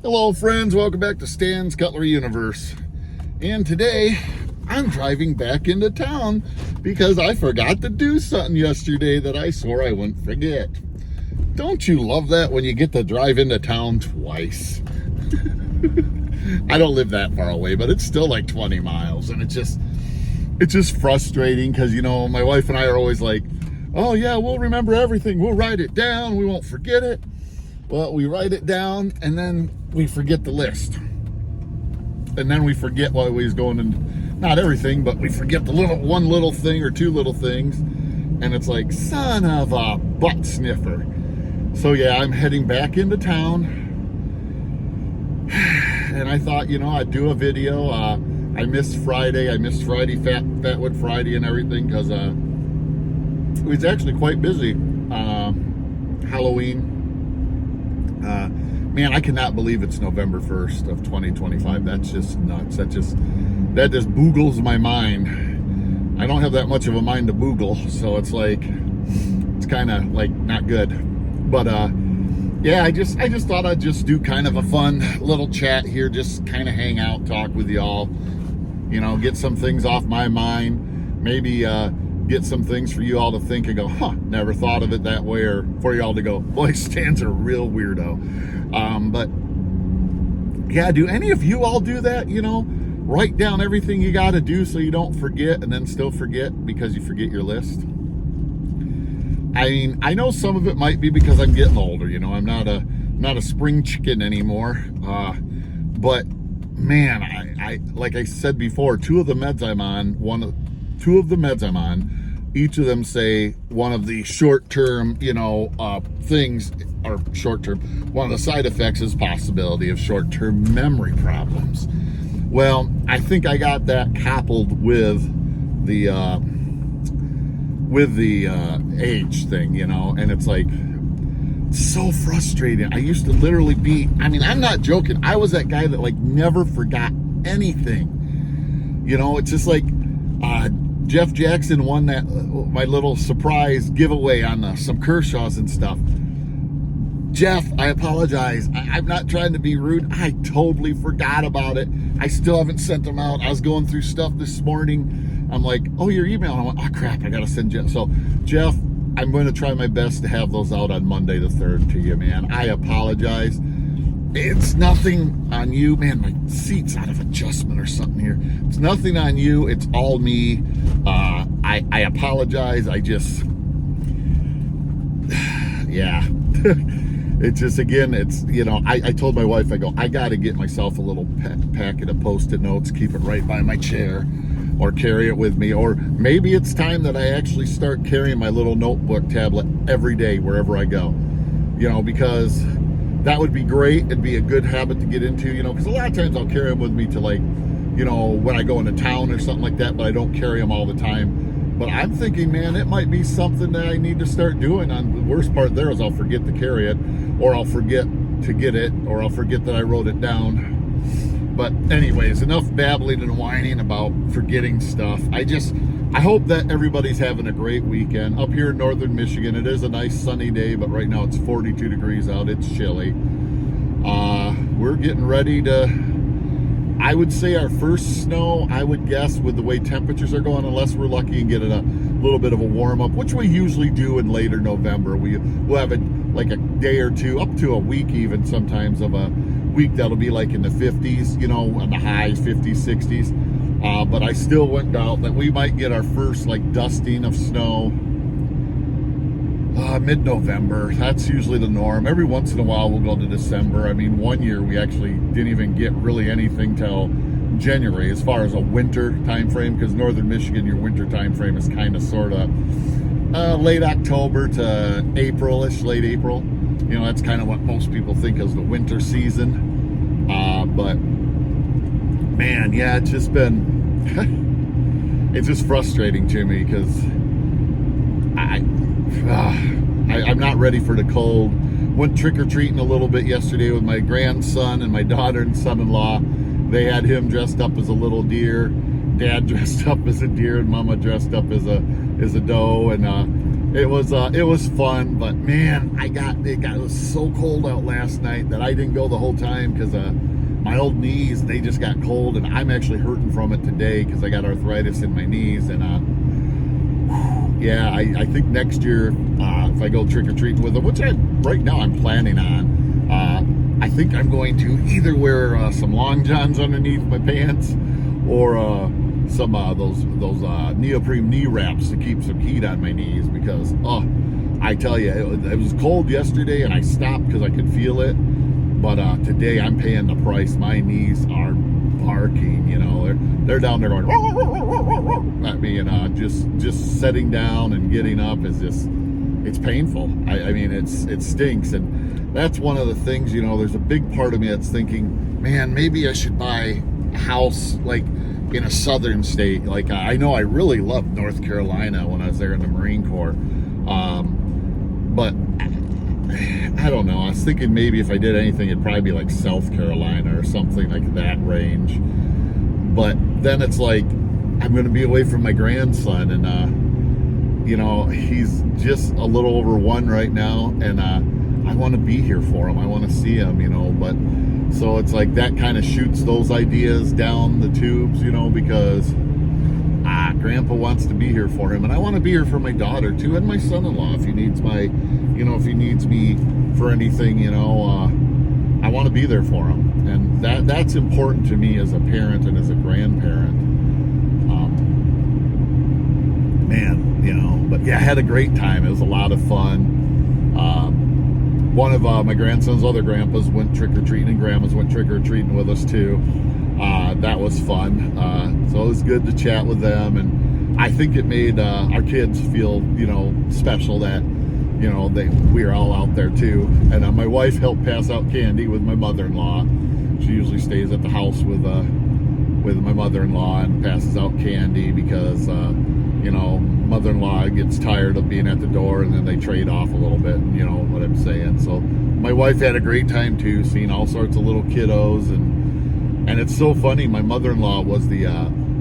Hello friends, welcome back to Stan's Cutlery Universe. And today I'm driving back into town because I forgot to do something yesterday that I swore I wouldn't forget. Don't you love that when you get to drive into town twice? I don't live that far away, but it's still like 20 miles, and it's just frustrating because, you know, my wife and I are always like, oh yeah, we'll remember everything, we'll write it down, we won't forget it. Well, we write it down and then we forget the list. And then we forget what we was going in, not everything, but we forget the one little thing or two little things. And it's like, son of a butt sniffer. So yeah, I'm heading back into town. And I thought, you know, I'd do a video. I missed Friday. I missed Friday, Fatwood Friday and everything, because it was actually quite busy. Halloween. Man, I cannot believe it's November 1st of 2025. That's just nuts. That just boogles my mind. I don't have that much of a mind to boogle, so it's like, it's kind of like not good. But yeah, I just thought I'd just do kind of a fun little chat here, just kind of hang out, talk with y'all, you know, get some things off my mind, maybe get some things for you all to think and go, huh, never thought of it that way, or for y'all to go, boy, Stan's a real weirdo. But yeah, do any of you all do that? You know, write down everything you got to do so you don't forget, and then still forget because you forget your list. I mean, I know some of it might be because I'm getting older. You know, I'm not a spring chicken anymore. But man, I like I said before, two of the meds I'm on, each of them say one of the short-term, you know, things, or short-term, one of the side effects is possibility of short-term memory problems. Well, I think I got that coupled with the age thing, you know, and it's like, so frustrating. I used to literally be, I mean, I'm not joking, I was that guy that like never forgot anything. You know, it's just like, Jeff Jackson won that my little surprise giveaway on some Kershaws and stuff. Jeff, I apologize. I'm not trying to be rude. I totally forgot about it. I still haven't sent them out. I was going through stuff this morning. I'm like, oh, your email. I went, oh crap, I gotta send Jeff. So Jeff, I'm going to try my best to have those out on Monday the 3rd to you, man. I apologize. It's nothing on you, man. My seat's out of adjustment or something here. It's nothing on you. It's all me. I apologize. I just, yeah. It's just, again, it's, you know, I told my wife, I go, I got to get myself a little packet of Post-it notes, keep it right by my chair, or carry it with me. Or maybe it's time that I actually start carrying my little notebook tablet every day wherever I go, you know, because that would be great. It'd be a good habit to get into, you know, because a lot of times I'll carry them with me to, like, you know, when I go into town or something like that, but I don't carry them all the time. But I'm thinking, man, it might be something that I need to start doing. On the worst part there is I'll forget to carry it, or I'll forget to get it, or I'll forget that I wrote it down. But anyways, enough babbling and whining about forgetting stuff. I hope that everybody's having a great weekend. Up here in northern Michigan, it is a nice sunny day, but right now it's 42 degrees out. It's chilly. We're getting ready to, I would say, our first snow, I would guess, with the way temperatures are going, unless we're lucky and get a little bit of a warm up, which we usually do in later November. We'll have like a day or two, up to a week even sometimes, of a week that'll be like in the 50s, you know, on the highs, 50s, 60s. But I still wouldn't doubt that we might get our first like dusting of snow mid-November. That's usually the norm. Every once in a while we'll go to December. I mean, one year we actually didn't even get really anything till January as far as a winter time frame, because northern Michigan, your winter time frame is kind of sort of late October to April-ish, late April. You know, that's kind of what most people think is the winter season. But man, yeah, it's just been it's just frustrating to me because I'm not ready for the cold. Went trick-or-treating a little bit yesterday with my grandson and my daughter and son-in-law. They had him dressed up as a little deer, Dad dressed up as a deer, and Mama dressed up as a doe. And it was fun, but man, it was so cold out last night that I didn't go the whole time because my old knees, they just got cold, and I'm actually hurting from it today because I got arthritis in my knees. And yeah, I think next year, if I go trick-or-treating with them, which right now I'm planning on, I think I'm going to either wear some long johns underneath my pants or some those neoprene knee wraps to keep some heat on my knees, because I tell you, it was cold yesterday and I stopped because I could feel it, but today I'm paying the price. My knees are barking, you know, they're down there going at me, and just sitting down and getting up is just, it's painful. I mean, it stinks. And that's one of the things, you know, there's a big part of me that's thinking, man, maybe I should buy a house like in a southern state. Like, I know I really loved North Carolina when I was there in the Marine Corps, but I don't know. I was thinking maybe if I did anything, it'd probably be like South Carolina or something like that range. But then it's like, I'm going to be away from my grandson, and you know, he's just a little over 1 right now, and I want to be here for him. I want to see him, you know. But so it's like that kind of shoots those ideas down the tubes, you know, because Grandpa wants to be here for him, and I want to be here for my daughter too, and my son-in-law if he needs if he needs me for anything, you know. I want to be there for him, and that's important to me as a parent and as a grandparent. Man, you know, but yeah, I had a great time. It was a lot of fun. One of my grandson's other grandpas went trick-or-treating, and grandmas went trick-or-treating with us too. That was fun. So it was good to chat with them, and I think it made our kids feel, you know, special that, you know, we are all out there too. And my wife helped pass out candy with my mother-in-law. She usually stays at the house with my mother-in-law and passes out candy because you know, mother-in-law gets tired of being at the door, and then they trade off a little bit, you know what I'm saying. So my wife had a great time too, seeing all sorts of little kiddos, and it's so funny. My mother-in-law was the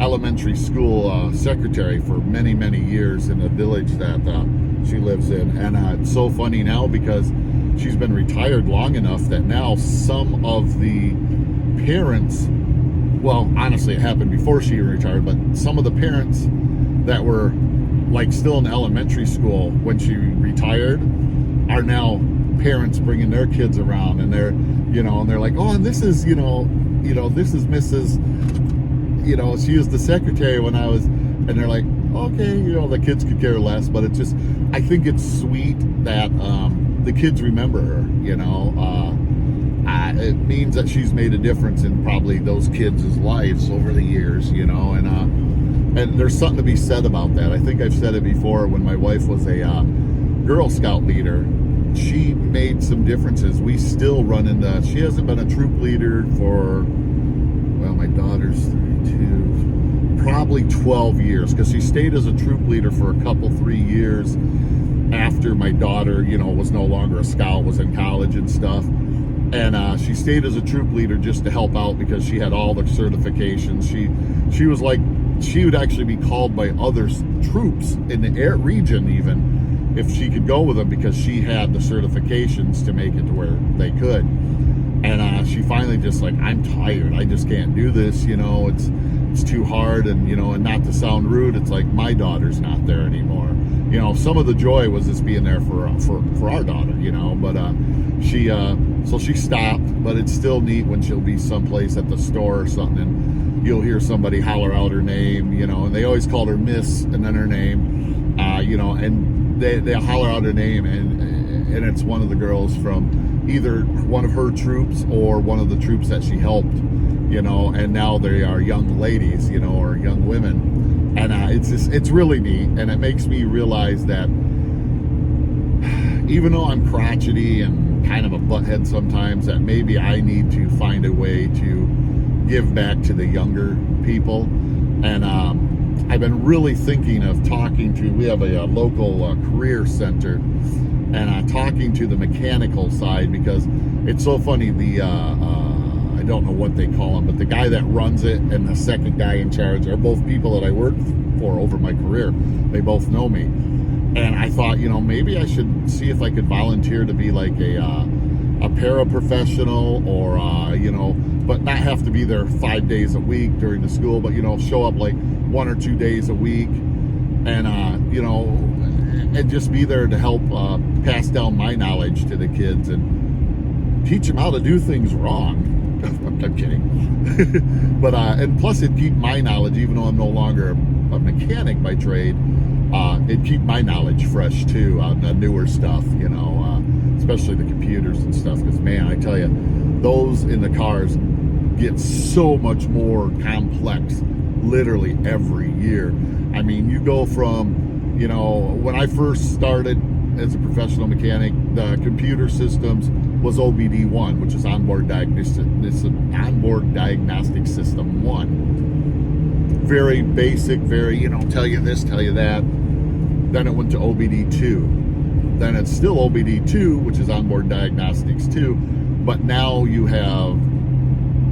elementary school secretary for many, many years in the village that she lives in, and it's so funny now because she's been retired long enough that now some of the parents, well, honestly, it happened before she retired, but some of the parents that were like still in elementary school when she retired are now parents bringing their kids around, and they're, you know, and they're like, oh, and this is, you know, this is Mrs., you know, she was the secretary when I was, and they're like, okay, you know, the kids could care less, but it's just, I think it's sweet that the kids remember her, you know. It means that she's made a difference in probably those kids' lives over the years, you know, and there's something to be said about that. I think I've said it before. When my wife was a Girl Scout leader, she made some differences. We still run into, she hasn't been a troop leader for, well, my daughter's 32, probably 12 years, because she stayed as a troop leader for a couple, 3 years after my daughter, you know, was no longer a scout, was in college and stuff. And she stayed as a troop leader just to help out because she had all the certifications. She was like, she would actually be called by other troops in the air region even if she could go with them, because she had the certifications to make it to where they could. And she finally just like, I'm tired. I just can't do this. You know, it's too hard. And, you know, and not to sound rude, it's like my daughter's not there anymore. You know, some of the joy was just being there for our daughter, you know, but so she stopped. But it's still neat when she'll be someplace at the store or something, and you'll hear somebody holler out her name, you know, and they always called her Miss and then her name, you know, and they holler out her name, and it's one of the girls from either one of her troops or one of the troops that she helped, you know, and now they are young ladies, you know, or young women. And it's really neat, and it makes me realize that even though I'm crotchety and kind of a butthead sometimes, that maybe I need to find a way to give back to the younger people. And I've been really thinking of talking to, we have a local career center, and talking to the mechanical side, because it's so funny, I don't know what they call him, but the guy that runs it and the second guy in charge are both people that I worked for over my career. They both know me. And I thought, maybe I should see if I could volunteer to be like a paraprofessional, or but not have to be there 5 days a week during the school, but show up like 1 or 2 days a week, and and just be there to help pass down my knowledge to the kids and teach them how to do things wrong. I'm kidding. But and plus it'd keep my knowledge, even though I'm no longer a mechanic by trade, it'd keep my knowledge fresh too on the newer stuff, especially the computers and stuff, because man, I tell you, those in the cars get so much more complex literally every year. I mean, you go from, when I first started as a professional mechanic, the computer systems was OBD1, which is onboard diagnostic system 1. Very basic, very, tell you this, tell you that. Then it went to OBD2. Then it's still OBD2, which is onboard diagnostics 2. But now you have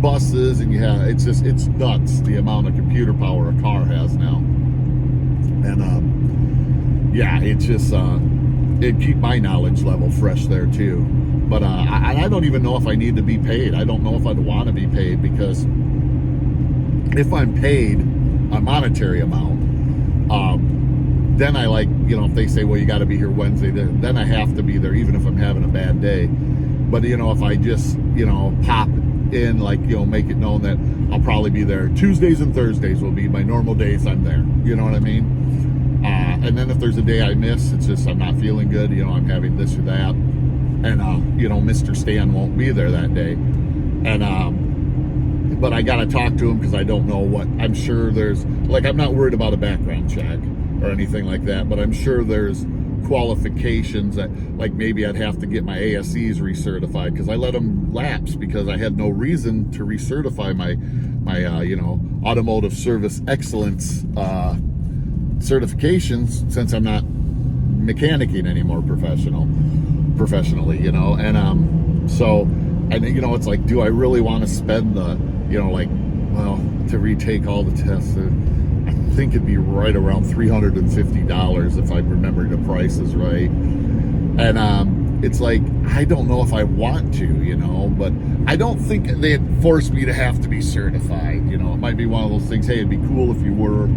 buses, and it's nuts the amount of computer power a car has now. And it just it'd keep my knowledge level fresh there too. But I don't even know if I need to be paid. I don't know if I'd want to be paid, because if I'm paid a monetary amount, then I if they say, well, you got to be here Wednesday, then I have to be there even if I'm having a bad day. But if I just pop in, make it known that I'll probably be there Tuesdays and Thursdays will be my normal days I'm there, you know what I mean? And then if there's a day I miss, it's just I'm not feeling good, I'm having this or that, and Mr. Stan won't be there that day, and but I gotta talk to him, because I don't know what, I'm sure there's, I'm not worried about a background check or anything like that, but I'm sure there's qualifications that, maybe I'd have to get my ASEs recertified, because I let them lapse because I had no reason to recertify my automotive service excellence certifications, since I'm not mechanicking anymore professionally, and so, and it's like, do I really want to spend the, to retake all the tests? I think it'd be right around $350 if I remember the prices right. And it's like, I don't know if I want to, but I don't think they'd force me to have to be certified. It might be one of those things, hey, it'd be cool if you were,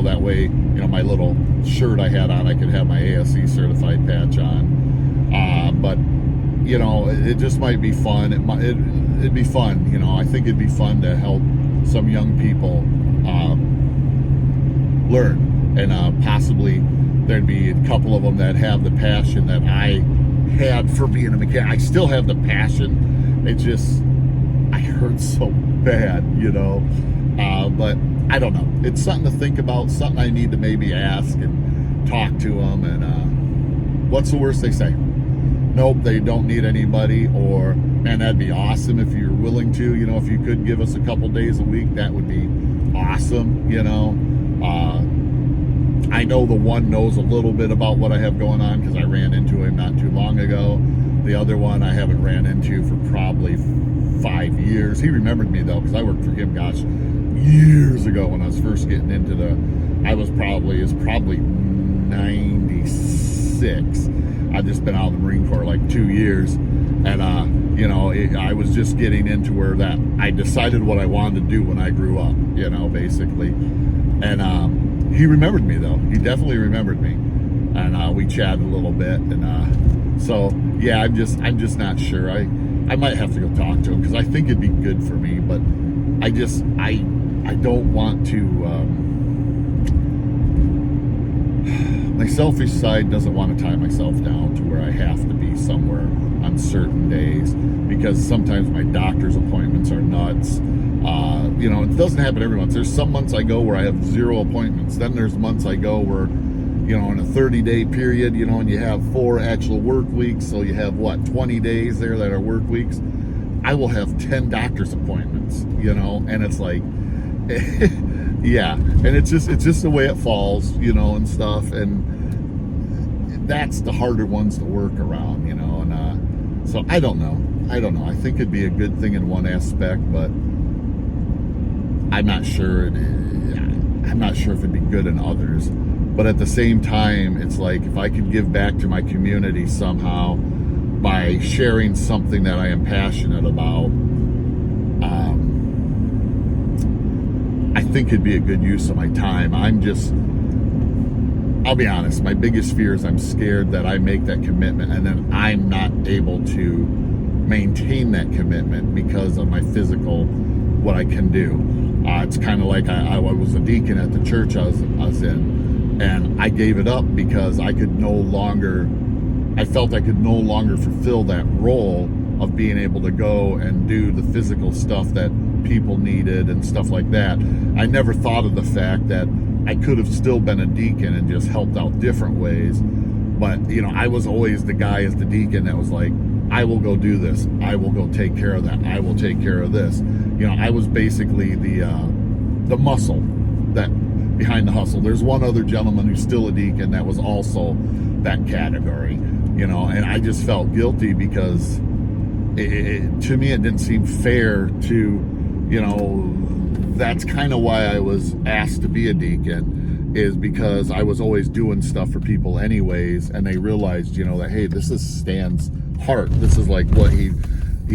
that way, my little shirt I had on, I could have my ASE certified patch on. But, it just might be fun. It'd be fun, I think it'd be fun to help some young people learn, and possibly there'd be a couple of them that have the passion that I had for being a mechanic. I still have the passion. It just, I hurt so bad, but I don't know. It's something to think about, something I need to maybe ask and talk to them. And what's the worst they say? Nope, they don't need anybody. Or, man, that'd be awesome if you're willing to, if you could give us a couple days a week, that would be awesome, I know the one knows a little bit about what I have going on, because I ran into him not too long ago. The other one I haven't ran into for probably 5 years. He remembered me though, because I worked for him, gosh, years ago when I was first getting into it's probably 96. I've just been out of the Marine Corps 2 years, and I was just getting into where that I decided what I wanted to do when I grew up, basically. And he remembered me though. He definitely remembered me, and we chatted a little bit. And so yeah, I'm just not sure. I might have to go talk to him, because I think it'd be good for me, but I don't want to. My selfish side doesn't want to tie myself down to where I have to be somewhere on certain days, because sometimes my doctor's appointments are nuts. It doesn't happen every month. There's some months I go where I have 0 appointments. Then there's months I go where, in a 30-day period, and you have 4 actual work weeks. So you have 20 days there that are work weeks. I will have 10 doctor's appointments, and it's like, yeah. And it's just the way it falls, and stuff. And that's the harder ones to work around, and so I don't know. I think it'd be a good thing in one aspect, but I'm not sure if it'd be good in others. But at the same time, it's like, if I could give back to my community somehow by sharing something that I am passionate about, I think it'd be a good use of my time. I'll be honest, my biggest fear is I'm scared that I make that commitment and then I'm not able to maintain that commitment because of my physical, what I can do. It's kind of like I was a deacon at the church I was in, and I gave it up because I felt I could no longer fulfill that role of being able to go and do the physical stuff that people needed and stuff like that. I never thought of the fact that I could have still been a deacon and just helped out different ways. But, I was always the guy as the deacon that was like, I will go do this. I will go take care of that. I will take care of this. I was basically the muscle that behind the hustle. There's one other gentleman who's still a deacon that was also that category, and I just felt guilty because to me, it didn't seem fair to, that's kind of why I was asked to be a deacon, is because I was always doing stuff for people anyways, and they realized, that, hey, this is Stan's heart. This is like what he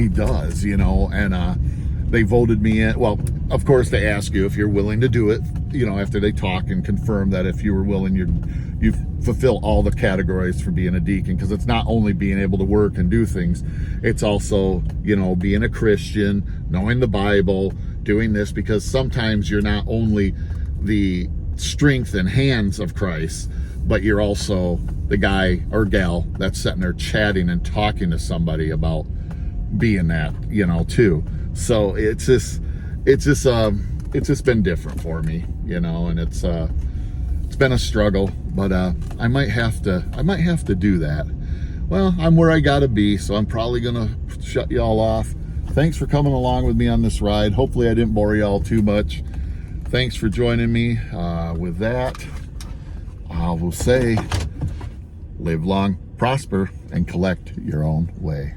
does, and they voted me in. Well, of course, they ask you if you're willing to do it, after they talk and confirm that if you were willing, you fulfill all the categories for being a deacon, because it's not only being able to work and do things, it's also, being a Christian, knowing the Bible, doing this, because sometimes you're not only the strength and hands of Christ, but you're also the guy or gal that's sitting there chatting and talking to somebody about being that, too. So it's just been different for me, and it's been a struggle, but I might have to do that. Well, I'm where I gotta be, so I'm probably gonna shut y'all off. Thanks for coming along with me on this ride. Hopefully I didn't bore y'all too much. Thanks for joining me. With that, I will say, live long, prosper, and collect your own way.